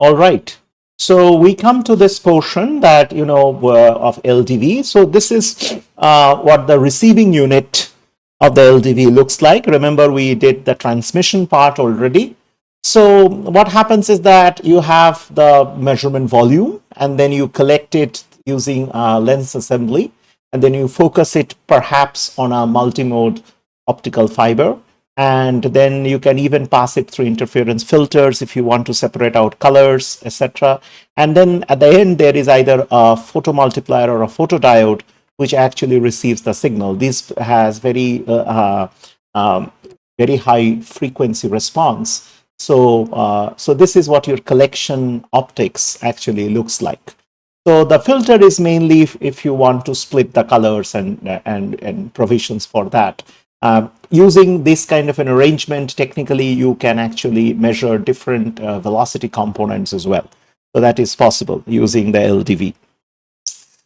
All right. So we come to this portion that, of LDV. So this is what the receiving unit of the LDV looks like. Remember, we did the transmission part already. So what happens is that you have the measurement volume, and then you collect it using lens assembly, and then you focus it perhaps on a multimode optical fiber. And then you can even pass it through interference filters if you want to separate out colors, etc. And then at the end, there is either a photomultiplier or a photodiode, which actually receives the signal. This has very high frequency response. So this is what your collection optics actually looks like. So the filter is mainly if you want to split the colors and provisions for that. Using this kind of an arrangement, technically, you can actually measure different velocity components as well. So that is possible using the LDV.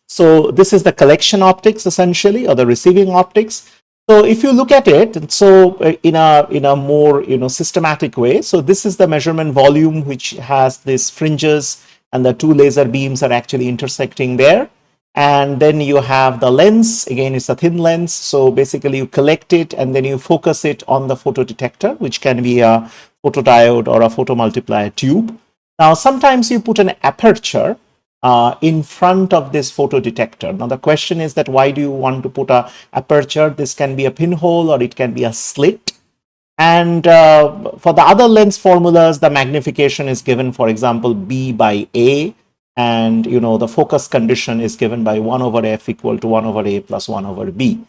So this is the collection optics essentially, or the receiving optics. So if you look at it, so in a more systematic way, so this is the measurement volume which has these fringes, and the two laser beams are actually intersecting there. And then you have the lens. Again, it's a thin lens. So basically you collect it and then you focus it on the photodetector, which can be a photodiode or a photomultiplier tube. Now, sometimes you put an aperture in front of this photodetector. Now, the question is that why do you want to put a aperture? This can be a pinhole or it can be a slit. And for the other lens formulas, the magnification is given, for example, B by A. And the focus condition is given by 1 over f equal to 1 over a plus 1 over b.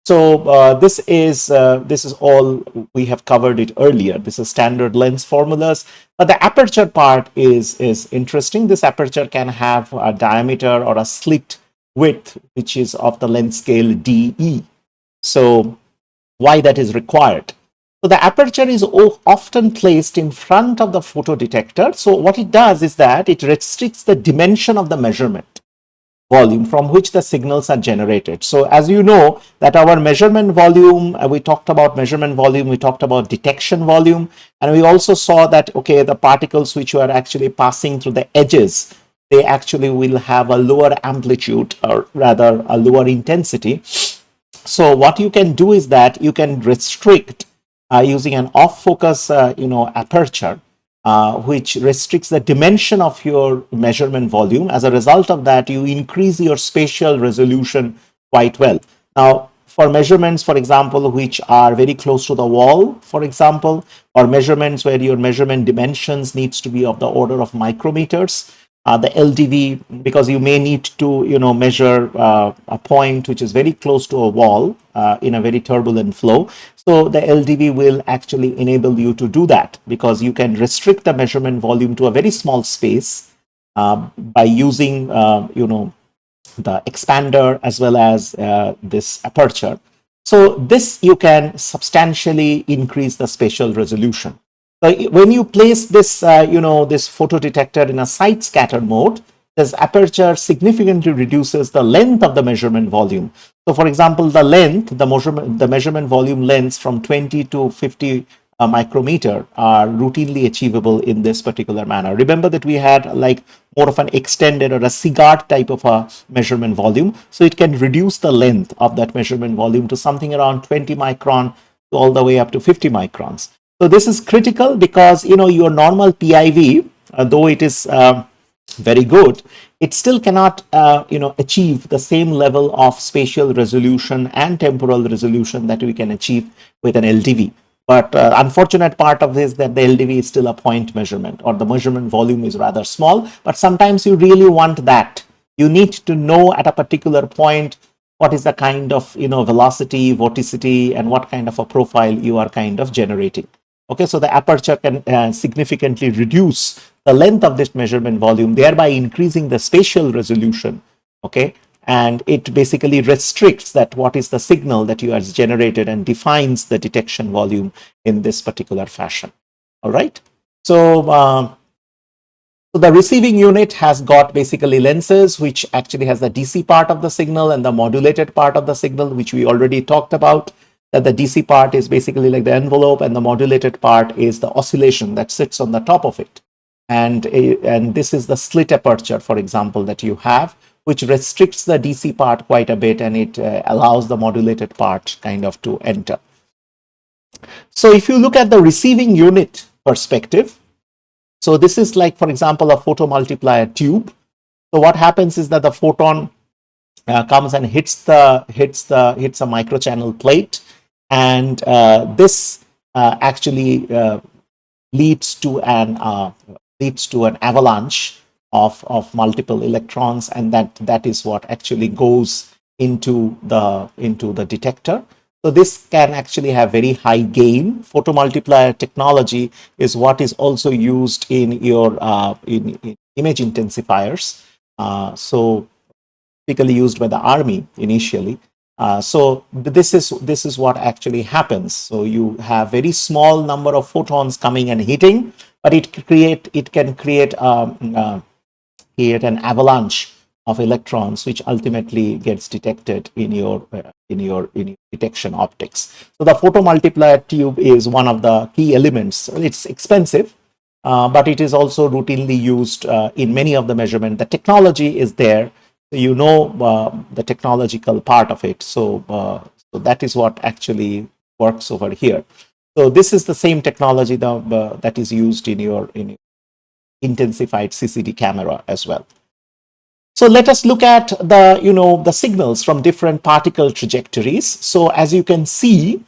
So this is all we have covered it earlier. This is standard lens formulas, but the aperture part is interesting. This aperture can have a diameter or a slit width which is of the length scale DE. So why that is required? So the aperture is often placed in front of the photodetector. So what it does is that it restricts the dimension of the measurement volume from which the signals are generated. So as you know that our measurement volume, we talked about measurement volume, we talked about detection volume, and we also saw that, okay, the particles which are actually passing through the edges, they actually will have a lower amplitude, or rather a lower intensity. So what you can do is that you can restrict using an off-focus, aperture, which restricts the dimension of your measurement volume. As a result of that, you increase your spatial resolution quite well. Now, for measurements, for example, which are very close to the wall, for example, or measurements where your measurement dimensions needs to be of the order of micrometers, the LDV, because you may need to measure a point which is very close to a wall in a very turbulent flow. So the LDV will actually enable you to do that, because you can restrict the measurement volume to a very small space by using the expander as well as this aperture. So this you can substantially increase the spatial resolution. When you place this, this photodetector in a side scatter mode, this aperture significantly reduces the length of the measurement volume. So, for example, the length, the measurement volume lengths from 20 to 50 micrometer are routinely achievable in this particular manner. Remember that we had like more of an extended or a cigar type of a measurement volume. So it can reduce the length of that measurement volume to something around 20 micron to all the way up to 50 microns. So this is critical because, your normal PIV, though it is very good, it still cannot, achieve the same level of spatial resolution and temporal resolution that we can achieve with an LDV. But unfortunate part of this is that the LDV is still a point measurement, or the measurement volume is rather small. But sometimes you really want that. You need to know at a particular point what is the kind of, velocity, vorticity, and what kind of a profile you are kind of generating. Okay, so the aperture can significantly reduce the length of this measurement volume, thereby increasing the spatial resolution. Okay, and it basically restricts that what is the signal that you have generated and defines the detection volume in this particular fashion. All right, so the receiving unit has got basically lenses, which actually has the DC part of the signal and the modulated part of the signal, which we already talked about. That the DC part is basically like the envelope, and the modulated part is the oscillation that sits on the top of it. and this is the slit aperture, for example, that you have, which restricts the DC part quite a bit, and it allows the modulated part kind of to enter. So if you look at the receiving unit perspective, so this is like, for example, a photomultiplier tube. So what happens is that the photon comes and hits a microchannel plate, and this actually leads to an avalanche of multiple electrons, and that is what actually goes into the detector. So this can actually have very high gain. Photomultiplier technology is what is also used in your in image intensifiers. So typically used by the army initially. So this is what actually happens. So you have very small number of photons coming and hitting, but it can create an avalanche of electrons, which ultimately gets detected in your detection optics. So the photomultiplier tube is one of the key elements. It's expensive, but it is also routinely used in many of the measurement. The technology is there, so you know the technological part of it. So that is what actually works over here. So this is the same technology that is used in your intensified CCD camera as well. So let us look at the signals from different particle trajectories. So as you can see,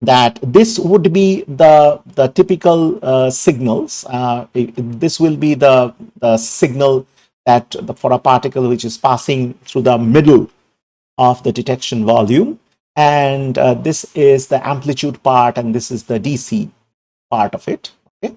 that this would be the typical signals. This will be the signal that for a particle which is passing through the middle of the detection volume, and this is the amplitude part, and this is the DC part of it. Okay,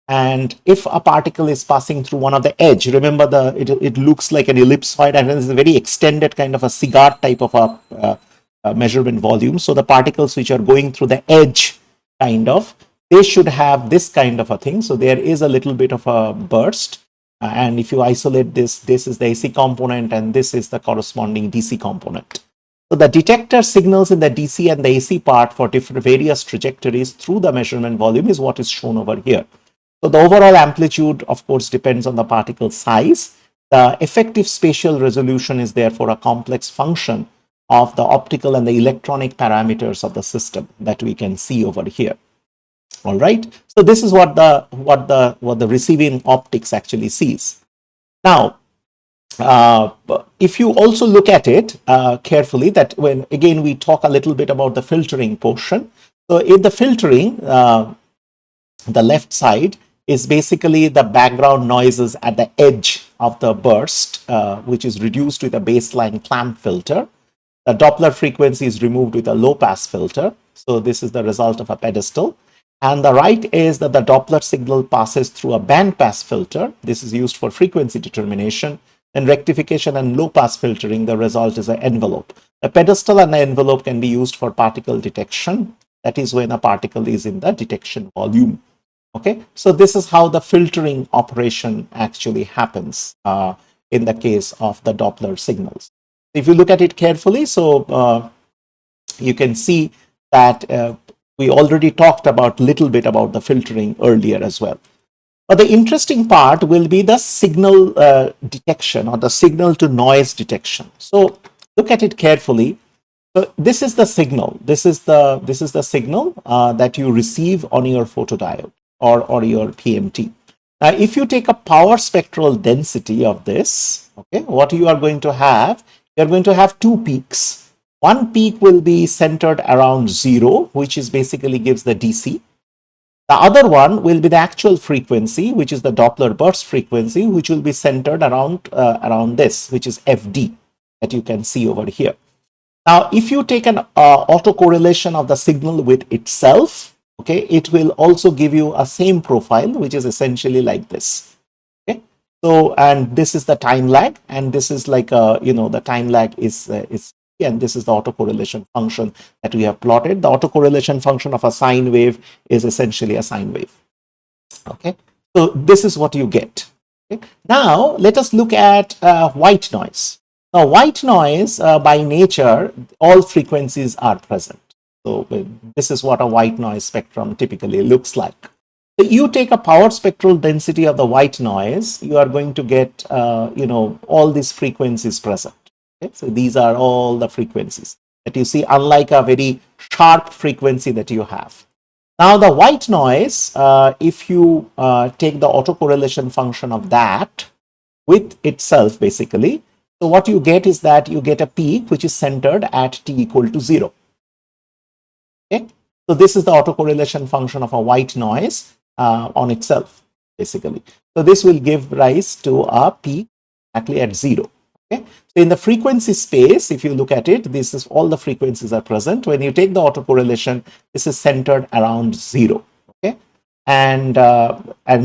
and if a particle is passing through one of the edge, remember it looks like an ellipsoid, and it's a very extended kind of a cigar type of a measurement volume. So the particles which are going through the edge, kind of, they should have this kind of a thing. So there is a little bit of a burst. And if you isolate this is the AC component, and this is the corresponding DC component. So the detector signals in the DC and the AC part for different various trajectories through the measurement volume is what is shown over here. So the overall amplitude, of course, depends on the particle size. The effective spatial resolution is therefore a complex function of the optical and the electronic parameters of the system that we can see over here. All right. So this is what the receiving optics actually sees. Now, if you also look at it carefully, that when again we talk a little bit about the filtering portion. So in the filtering, the left side is basically the background noises at the edge of the burst, which is reduced with a baseline clamp filter. The Doppler frequency is removed with a low pass filter. So this is the result of a pedestal. And the right is that the Doppler signal passes through a band pass filter. This is used for frequency determination. And rectification and low pass filtering, the result is an envelope. The pedestal and the envelope can be used for particle detection. That is when a particle is in the detection volume. Okay, so this is how the filtering operation actually happens in the case of the Doppler signals. If you look at it carefully, so you can see that we already talked about little bit about the filtering earlier as well. But the interesting part will be the signal detection, or the signal to noise detection. So look at it carefully. So this is the signal. This is the signal that you receive on your photodiode or your PMT. Now, if you take a power spectral density of this, okay, what you are going to have, you're going to have two peaks. One peak will be centered around 0, which is basically gives the DC. The other one will be the actual frequency, which is the Doppler burst frequency, which will be centered around this, which is FD, that you can see over here. Now, if you take an autocorrelation of the signal with itself, okay, it will also give you a same profile, which is essentially like this. Okay, so and this is the time lag, and this is like the time lag is and this is the autocorrelation function that we have plotted. The autocorrelation function of a sine wave is essentially a sine wave. Okay, so this is what you get. Okay? Now let us look at white noise. Now, white noise, by nature, all frequencies are present. So this is what a white noise spectrum typically looks like. So you take a power spectral density of the white noise, you are going to get, all these frequencies present. Okay? So these are all the frequencies that you see, unlike a very sharp frequency that you have. Now the white noise, if you take the autocorrelation function of that with itself, basically, so what you get is that you get a peak which is centered at t equal to 0. Okay, so this is the autocorrelation function of a white noise on itself, basically. So this will give rise to a peak exactly at 0. Okay, so in the frequency space, if you look at it, this is all the frequencies are present. When you take the autocorrelation, this is centered around 0. Okay, and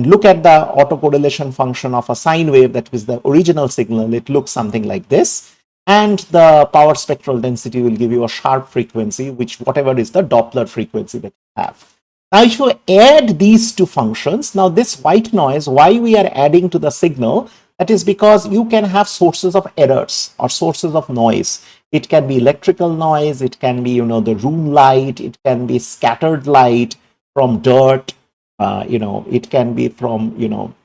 look at the autocorrelation function of a sine wave that was the original signal. It looks something like this. And the power spectral density will give you a sharp frequency, which whatever is the Doppler frequency that you have. Now, if you add these two functions, now this white noise, why we are adding to the signal, that is because you can have sources of errors or sources of noise. It can be electrical noise, it can be, the room light, it can be scattered light from dirt, it can be from,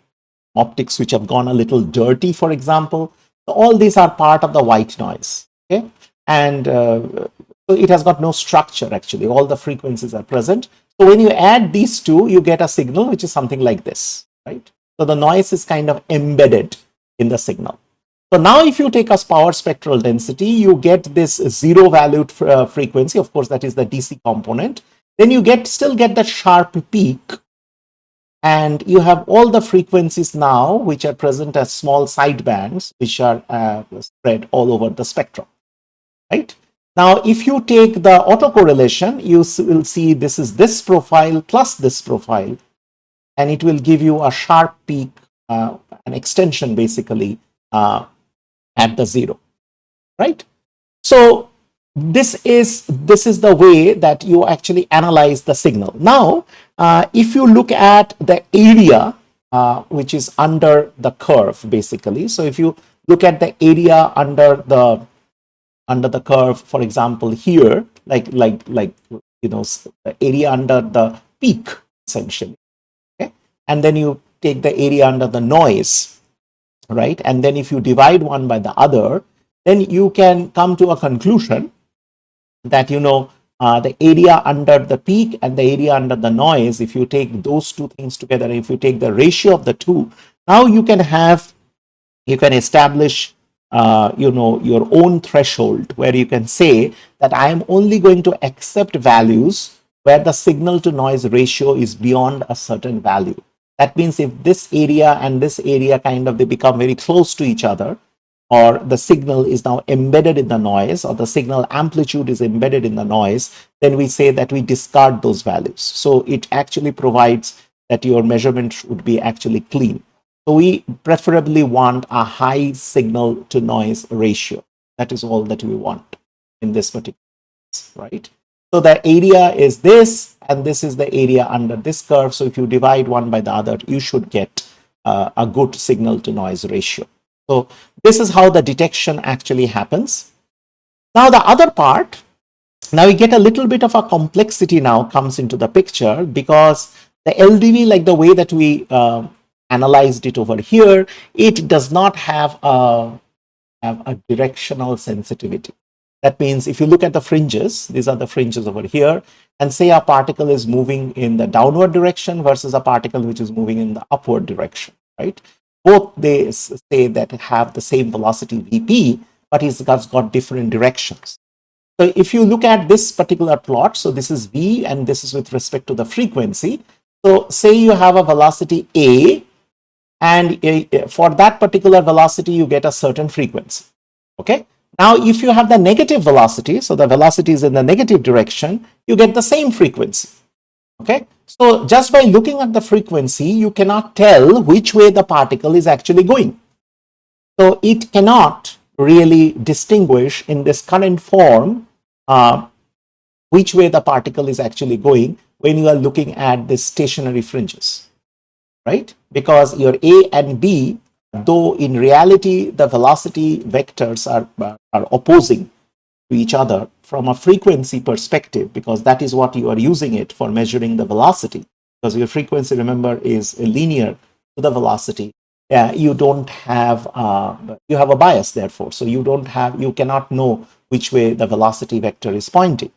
optics which have gone a little dirty, for example. So all these are part of the white noise. Okay, and so it has got no structure actually. All the frequencies are present. So when you add these two, you get a signal which is something like this, right? So the noise is kind of embedded in the signal. So now if you take as power spectral density, you get this zero valued frequency. Of course, that is the DC component. Then you still get that sharp peak. And you have all the frequencies now which are present as small sidebands which are spread all over the spectrum, right? Now, if you take the autocorrelation, you will see this is this profile plus this profile, and it will give you a sharp peak, an extension basically at the 0, right? So this is the way that you actually analyze the signal. Now, if you look at the area which is under the curve, basically, so if you look at the area under the curve, for example, here, like the area under the peak, essentially, okay, and then you take the area under the noise, right, and then if you divide one by the other, then you can come to a conclusion that the area under the peak and the area under the noise, if you take those two things together, if you take the ratio of the two, now you can establish your own threshold where you can say that I am only going to accept values where the signal to noise ratio is beyond a certain value. That means if this area and this area they become very close to each other, or the signal is now embedded in the noise, or the signal amplitude is embedded in the noise, then we say that we discard those values. So it actually provides that your measurement would be actually clean. So we preferably want a high signal to noise ratio. That is all that we want in this particular case, right? So the area is this, and this is the area under this curve. So if you divide one by the other, you should get a good signal to noise ratio. So this is how the detection actually happens. Now the other part, now we get a little bit of a complexity now comes into the picture, because the LDV, like the way that we analyzed it over here, it does not have a directional sensitivity. That means if you look at the fringes, these are the fringes over here, and say a particle is moving in the downward direction versus a particle which is moving in the upward direction, right? Both they say that have the same velocity Vp, but it's got different directions. So if you look at this particular plot, so this is V and this is with respect to the frequency. So say you have a velocity A, and for that particular velocity, you get a certain frequency. Okay. Now, if you have the negative velocity, so the velocity is in the negative direction, you get the same frequency. Okay. So just by looking at the frequency, you cannot tell which way the particle is actually going. So it cannot really distinguish in this current form which way the particle is actually going when you are looking at the stationary fringes, right? Because your A and B, though in reality the velocity vectors are opposing to each other from a frequency perspective, because that is what you are using it for measuring the velocity. because your frequency, remember, is linear to the velocity. You don't have you have a bias, therefore, so you cannot know which way the velocity vector is pointing.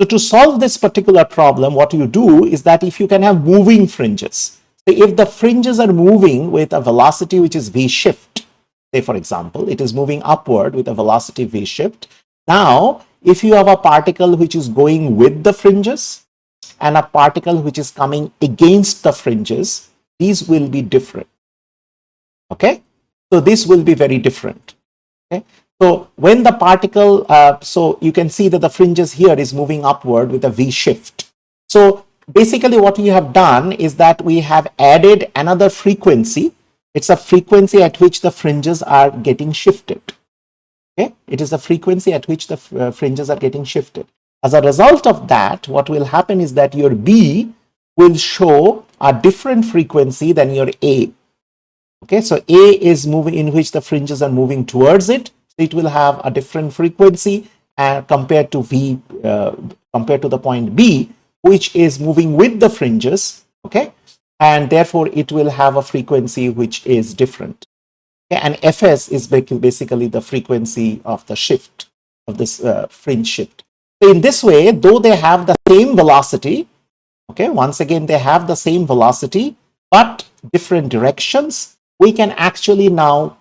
So to solve this particular problem, what you do is that if you can have moving fringes, so if the fringes are moving with a velocity which is v shift, say for example, it is moving upward with a velocity v shift. Now, if you have a particle which is going with the fringes and a particle which is coming against the fringes, these will be different. Okay, so this will be very different. Okay, so when the particle, so you can see that the fringes here is moving upward with a v shift. So basically what we have done is that we have added another frequency. It's a frequency at which the fringes are getting shifted. Okay, it is the frequency at which the fringes are getting shifted. As a result of that, what will happen is that your B will show a different frequency than your A. Okay, so A is moving in which the fringes are moving towards it. So it will have a different frequency compared to V, compared to the point B, which is moving with the fringes. Okay, and therefore it will have a frequency which is different. Okay, and Fs is basically the frequency of the shift, of this fringe shift. So in this way, though they have the same velocity, okay, once again they have the same velocity but different directions, we can actually now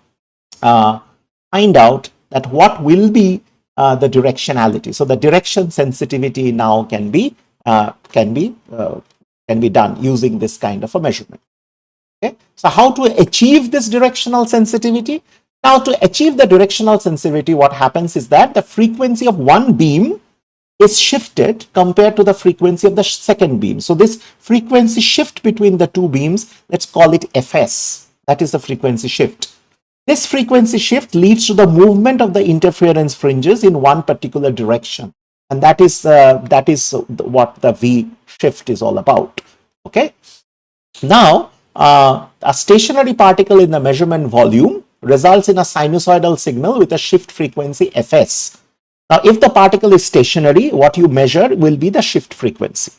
find out that what will be the directionality. So the direction sensitivity now can be done using this kind of a measurement. Okay, so how to achieve this directional sensitivity? Now, to achieve the directional sensitivity, what happens is that the frequency of one beam is shifted compared to the frequency of the second beam. So this frequency shift between the two beams, let's call it Fs. That is the frequency shift. This frequency shift leads to the movement of the interference fringes in one particular direction, and that is what the V shift is all about. Okay. Now, a stationary particle in the measurement volume results in a sinusoidal signal with a shift frequency Fs. Now, if the particle is stationary, what you measure will be the shift frequency.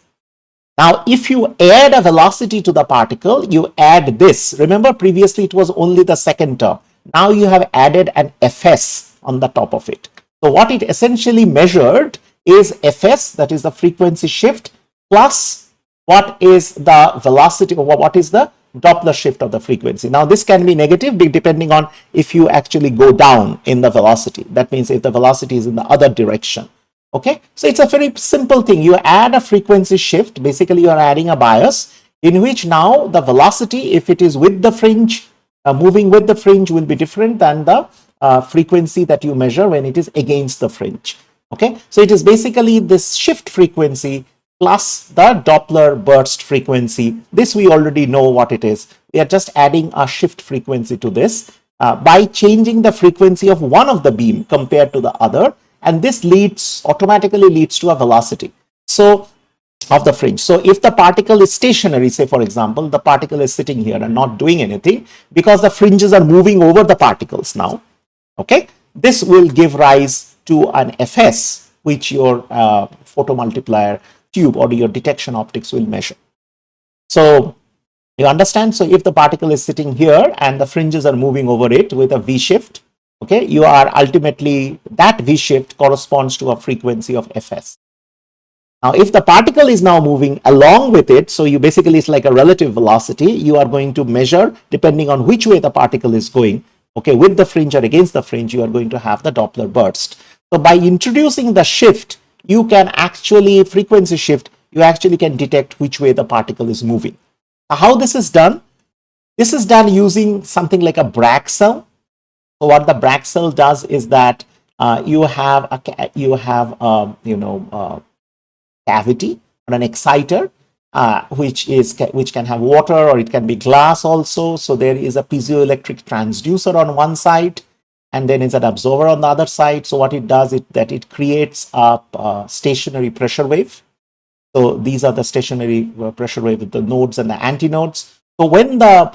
Now, if you add a velocity to the particle, you add this. Remember, previously it was only the second term. Now you have added an Fs on the top of it. So what it essentially measured is Fs, that is the frequency shift, plus what is the velocity, or what is the Doppler shift of the frequency. Now this can be negative depending on if you actually go down in the velocity. That means if the velocity is in the other direction. Okay, so it's a very simple thing. You add a frequency shift, basically you are adding a bias in which now the velocity, if it is with the fringe, moving with the fringe, will be different than the frequency that you measure when it is against the fringe. Okay, so it is basically this shift frequency plus the Doppler burst frequency. This we already know what it is. We are just adding a shift frequency to this by changing the frequency of one of the beam compared to the other, and this automatically leads to a velocity of the fringe. So if the particle is stationary, say for example, the particle is sitting here and not doing anything because the fringes are moving over the particles now. Okay, this will give rise to an Fs, which your photomultiplier tube or your detection optics will measure. So you understand? So if the particle is sitting here and the fringes are moving over it with a V shift, okay, you are ultimately, that V shift corresponds to a frequency of Fs. Now, if the particle is now moving along with it, so you basically, it's like a relative velocity, you are going to measure depending on which way the particle is going, okay, with the fringe or against the fringe, you are going to have the Doppler burst. So by introducing the shift, you can actually, frequency shift, you actually can detect which way the particle is moving. Now, how this is done? This is done using something like a Bragg cell. So what the Bragg cell does is that you have a cavity or an exciter, which can have water, or it can be glass also. So there is a piezoelectric transducer on one side, and then is an absorber on the other side. So what it does is that it creates a stationary pressure wave. So these are the stationary pressure wave with the nodes and the antinodes. So when the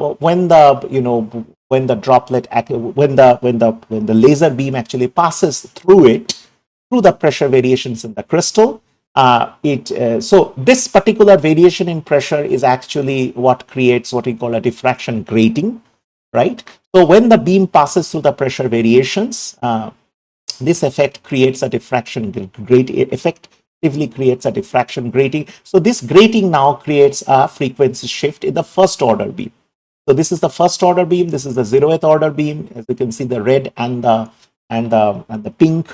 laser beam actually passes through it, through the pressure variations in the crystal, So this particular variation in pressure is actually what creates what we call a diffraction grating, right? So when the beam passes through the pressure variations, this effect creates a diffraction grating, effectively creates a diffraction grating. So this grating now creates a frequency shift in the first order beam. So this is the first order beam. This is the 0th order beam. As you can see, the red and the pink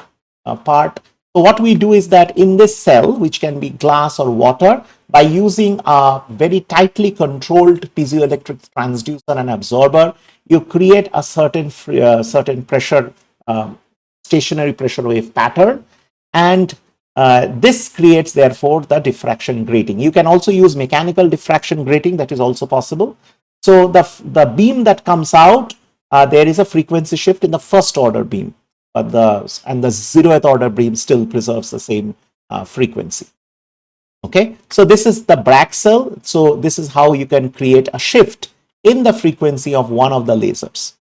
part. So what we do is that in this cell, which can be glass or water, by using a very tightly controlled piezoelectric transducer and absorber, you create a certain pressure, stationary pressure wave pattern, and this creates therefore the diffraction grating. You can also use mechanical diffraction grating, that is also possible. So the beam that comes out, there is a frequency shift in the first order beam, but the 0th order beam still preserves the same frequency. Okay, so this is the Bragg cell. So this is how you can create a shift in the frequency of one of the lasers.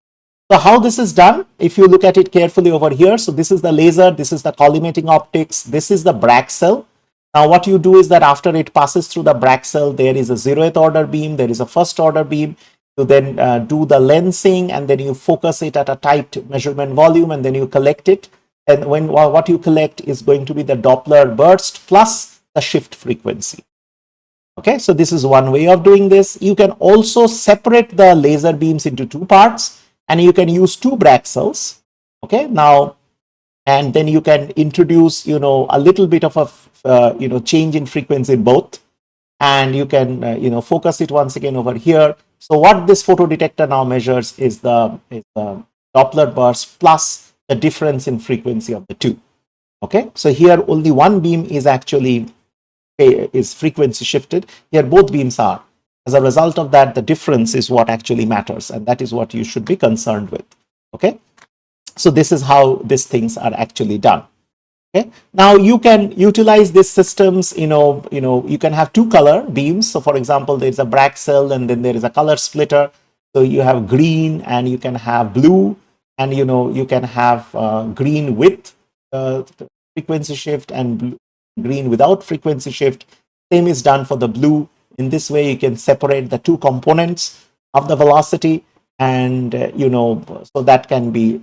So how this is done, if you look at it carefully over here, so this is the laser, this is the collimating optics, this is the Bragg cell. Now what you do is that after it passes through the Bragg cell, there is a 0th order beam, there is a first order beam. You then do the lensing, and then you focus it at a tight measurement volume, and then you collect it. And what you collect is going to be the Doppler burst plus the shift frequency. Okay, so this is one way of doing this. You can also separate the laser beams into two parts, and you can use two Bragg cells. Okay, now, and then you can introduce, a little bit of a, change in frequency in both, and you can, focus it once again over here. So what this photodetector now measures is the Doppler burst plus the difference in frequency of the two. Okay, so here only one beam is actually frequency shifted. Here both beams are. As a result of that, the difference is what actually matters, and that is what you should be concerned with. Okay, so this is how these things are actually done. Okay, now you can utilize these systems. You can have two color beams. So for example, there's a Bragg cell, and then there is a color splitter. So you have green, and you can have blue, and you can have green with frequency shift and blue, green without frequency shift. Same is done for the blue. In this way, you can separate the two components of the velocity, and so that can be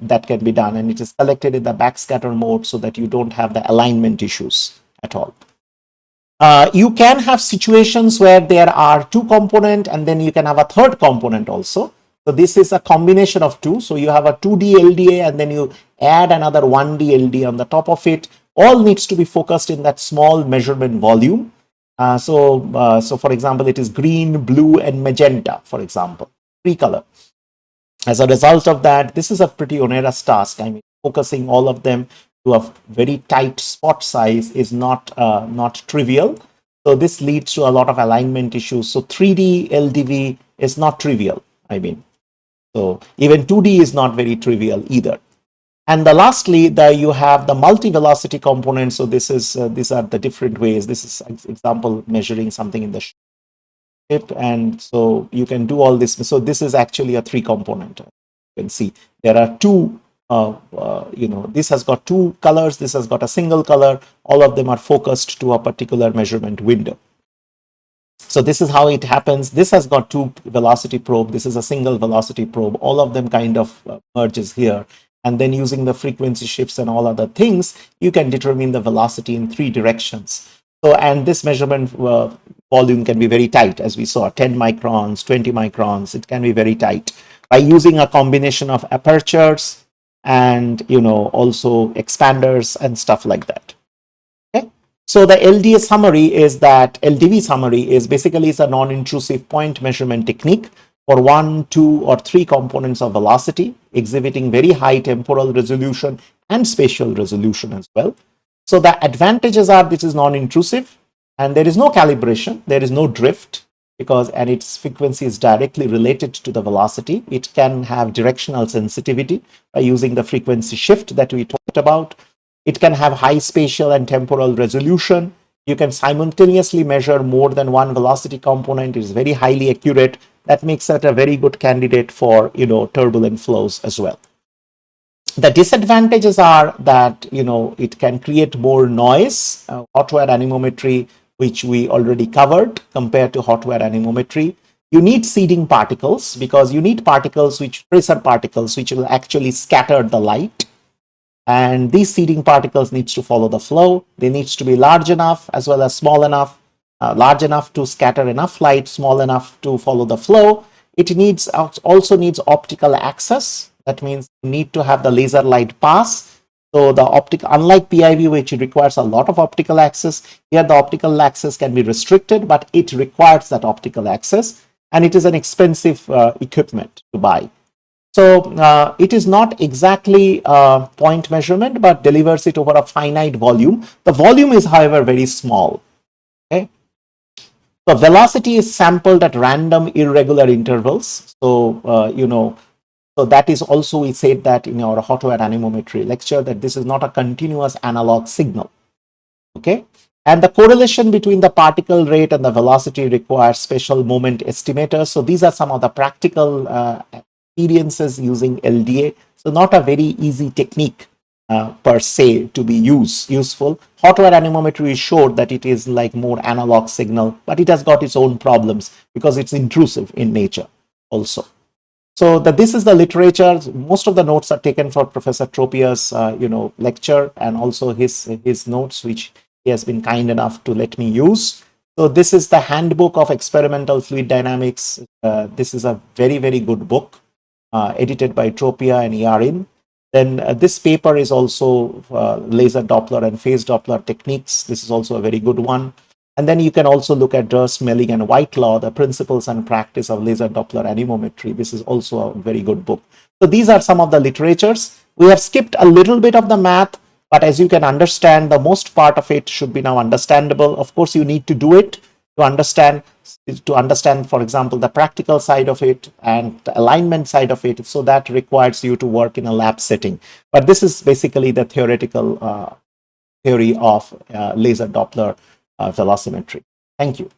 done, and it is collected in the backscatter mode so that you don't have the alignment issues at all. You can have situations where there are two components, and then you can have a third component also. So this is a combination of two. So you have a 2D LDA, and then you add another 1D LDA on the top of it. All needs to be focused in that small measurement volume. So for example, it is green, blue, and magenta, for example, three color. As a result of that, this is a pretty onerous task. I mean, focusing all of them to a very tight spot size is not trivial. So this leads to a lot of alignment issues. So 3D LDV is not trivial. I mean, so even 2D is not very trivial either. And lastly, you have the multi-velocity component. So these are the different ways. This is an example measuring something in the ship, and so you can do all this. So this is actually a three component. You can see there are two. This has got two colors. This has got a single color. All of them are focused to a particular measurement window. So this is how it happens. This has got two velocity probe. This is a single velocity probe. All of them kind of merges here. And then using the frequency shifts and all other things, you can determine the velocity in three directions. So, and this measurement volume can be very tight, as we saw, 10 microns, 20 microns. It can be very tight by using a combination of apertures and, also expanders and stuff like that. Okay. So the LDV summary is basically a non-intrusive point measurement technique for 1, 2, or 3 components of velocity, exhibiting very high temporal resolution and spatial resolution as well. So the advantages are this is non-intrusive, and there is no calibration, there is no drift, and its frequency is directly related to the velocity. It can have directional sensitivity by using the frequency shift that we talked about. It can have high spatial and temporal resolution. You can simultaneously measure more than one velocity component. It is very highly accurate. That makes it a very good candidate for turbulent flows as well. The disadvantages are that it can create more noise. Hot wire anemometry, which we already covered, compared to hot wire anemometry. You need seeding particles because you need particles, tracer particles, which will actually scatter the light. And these seeding particles needs to follow the flow. They needs to be large enough as well as small enough. Large enough to scatter enough light, small enough to follow the flow. It also needs optical access. That means you need to have the laser light pass. So unlike PIV, which requires a lot of optical access, here the optical access can be restricted, but it requires that optical access, and it is an expensive equipment to buy. So it is not exactly a point measurement, but delivers it over a finite volume. The volume is, however, very small. Okay. The velocity is sampled at random irregular intervals. So, so that is also, we said that in our hot wire anemometry lecture, that this is not a continuous analog signal. Okay. And the correlation between the particle rate and the velocity requires special moment estimators. So these are some of the practical experiences using LDA. So not a very easy technique per se to be useful. Hot wire anemometry is showed that it is like more analog signal, but it has got its own problems because it's intrusive in nature also. So this is the literature. Most of the notes are taken from Professor Tropia's lecture, and also his notes, which he has been kind enough to let me use. So this is the Handbook of Experimental Fluid Dynamics. This is a very, very good book, edited by Tropia and Yarin. Then this paper is also laser Doppler and phase Doppler techniques. This is also a very good one. And then you can also look at Durst, Melling, and Whitelaw, the principles and practice of laser Doppler anemometry. This is also a very good book. So these are some of the literatures. We have skipped a little bit of the math, but as you can understand, the most part of it should be now understandable. Of course, you need to do it to understand, for example, the practical side of it and the alignment side of it. So that requires you to work in a lab setting. But this is basically the theoretical theory of laser Doppler velocimetry. Thank you.